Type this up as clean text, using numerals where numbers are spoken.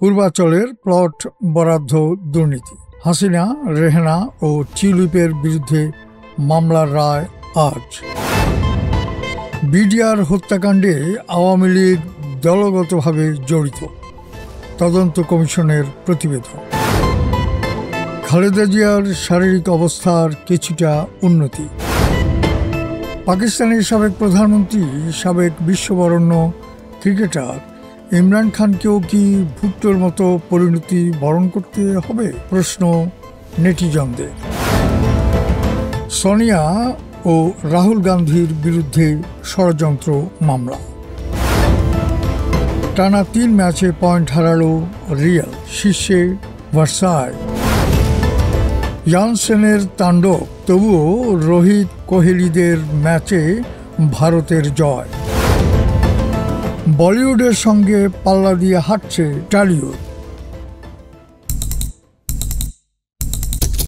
পূর্বাচলের plot বরাদ্দ দুর্নীতি। হাসিনা, রেহানা ও টিউলিপের বিরুদ্ধে মামলার রায় আজ। বিডিআর হত্যাকাণ্ডে আওয়ামী লীগ দলগতভাবে জড়িত, তদন্ত কমিশনের প্রতিবেদন। খালেদা জিয়ার শারীরিক অবস্থার কিছুটা উন্নতি। পাকিস্তানের সাবেক প্রধানমন্ত্রী, সাবেক বিশ্ববরেণ্য ক্রিকেটার ইমরান খানকেও কি ভুট্টোর মতো পরিণতি বরণ করতে হবে, প্রশ্ন নেটিজনদের। সোনিয়া ও রাহুল গান্ধীর বিরুদ্ধে ষড়যন্ত্র মামলা। টানা 3 ম্যাচে পয়েন্ট হারালো রিয়াল, শীর্ষে ভার্সাই। ইয়ানসেনের তাণ্ডব, তবুও রোহিত কোহলিদের ম্যাচে ভারতের জয়। বলিউডের সঙ্গে পাল্লা দিয়ে হাঁটছে টলিউড।